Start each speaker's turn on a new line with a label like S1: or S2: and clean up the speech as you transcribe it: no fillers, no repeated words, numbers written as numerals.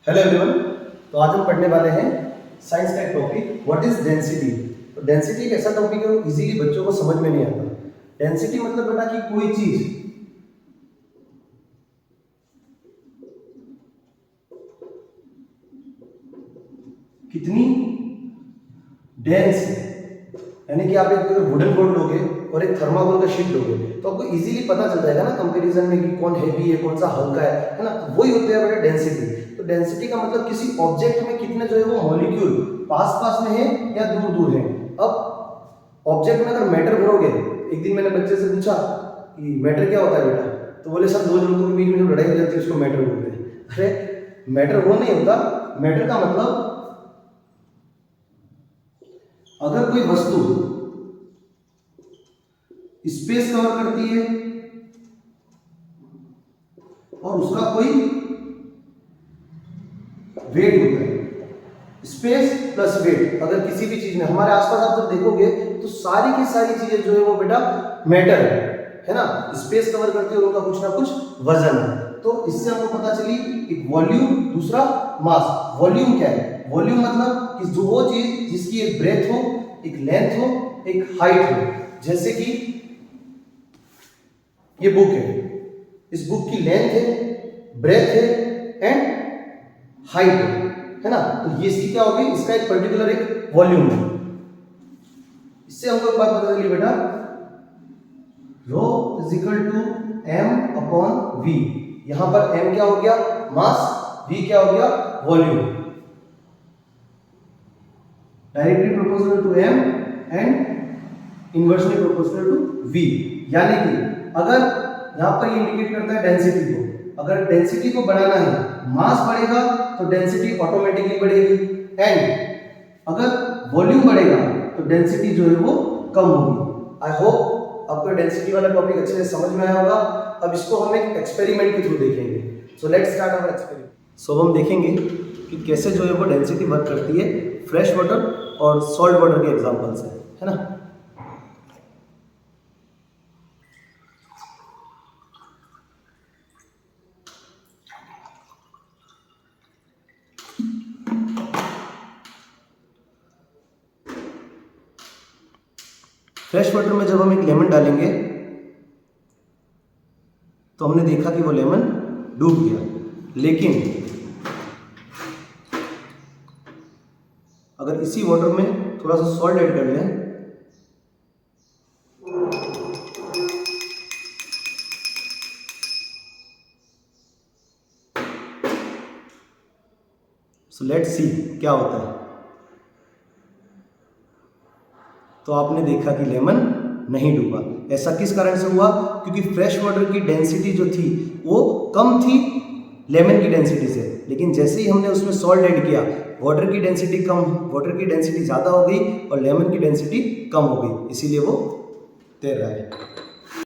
S1: Hello everyone. तो आज हम पढ़ने वाले हैं साइंस का एक टॉपिक व्हाट इज डेंसिटी। तो डेंसिटी एक ऐसा टॉपिक है इजीली बच्चों को समझ में नहीं आता। डेंसिटी मतलब बेटा कि कोई चीज कितनी डेंस है, यानी कि आप एक वुडन बोर्ड लोगे और एक थर्माकोल का शीट लोगे तो आपको इजीली पता चल जाएगा ना कंपैरिजन में कि कौन हैवी है कौन सा हल्का है ना। तो वही होता है बेटा डेंसिटी। तो डेंसिटी का मतलब किसी ऑब्जेक्ट में कितने जो है वो मॉलिक्यूल पास पास में है या दूर दूर है। अब ऑब्जेक्ट में अगर मैटर भरोगे, एक दिन मैंने बच्चे से पूछा कि मैटर क्या होता है बेटा, तो बोले सर दो लोगों के बीच में जो लड़ाई हो जाती है उसको मैटर बोलते हैं। अरे मैटर वो नहीं होता। मैटर का मतलब अगर कोई वस्तु स्पेस कवर करती है और उसका कोई वेट होता है, स्पेस प्लस वेट, अगर किसी भी चीज में हमारे आसपास आप जब देखोगे तो सारी की सारी चीजें जो है वो बेटा मैटर है ना, स्पेस कवर करती है और उनका कुछ ना कुछ वजन है। तो इससे हमको पता चली एक वॉल्यूम, दूसरा मास। वॉल्यूम क्या है? वॉल्यूम मतलब कि जो वो चीज जिसकी एक ब्रेथ हो, एक लेंथ हो, एक हाइट हो। जैसे कि ये बुक है, इस बुक की लेंथ है, ब्रेथ है एंड हाइट है ना। तो ये इसकी क्या होगी? इसका एक पर्टिकुलर एक वॉल्यूम है। इससे हमको एक बात पता चली बेटा, rho is equal to m upon v. यहां पर एम क्या हो गया? मास। वी क्या हो गया? Volume. Directly proportional to M and inversely proportional to V. यानी कि अगर यहां पर ये इंडिकेट करता है डेंसिटी को, अगर डेंसिटी को बढ़ाना है, मास बढ़ेगा तो डेंसिटी ऑटोमेटिकली बढ़ेगी, एंड अगर वॉल्यूम बढ़ेगा तो डेंसिटी जो है वो कम होगी। आई होप आपको डेंसिटी वाला टॉपिक अच्छे से समझ में आया होगा। अब इसको हम एक एक्सपेरिमेंट के थ्रू देखेंगे। So let's start our experiment. So हम देखेंगे कि कैसे जो है वो डेंसिटी वर्क करती है फ्रेश वाटर और सॉल्ट वाटर के एग्जांपल से, है ना। फ्रेश वाटर में जब हम एक लेमन डालेंगे तो हमने देखा कि वो लेमन डूब गया, लेकिन अगर इसी वाटर में थोड़ा सा सॉल्ट ऐड कर लें सो लेट्स सी क्या होता है। तो आपने देखा कि लेमन नहीं डूबा। ऐसा किस कारण से हुआ? क्योंकि फ्रेश वाटर की डेंसिटी जो थी वो कम थी लेमन की डेंसिटी से, लेकिन जैसे ही हमने उसमें सॉल्ट ऐड किया वाटर की डेंसिटी ज़्यादा हो गई और लेमन की डेंसिटी कम हो गई, इसीलिए वो तैर रहा है।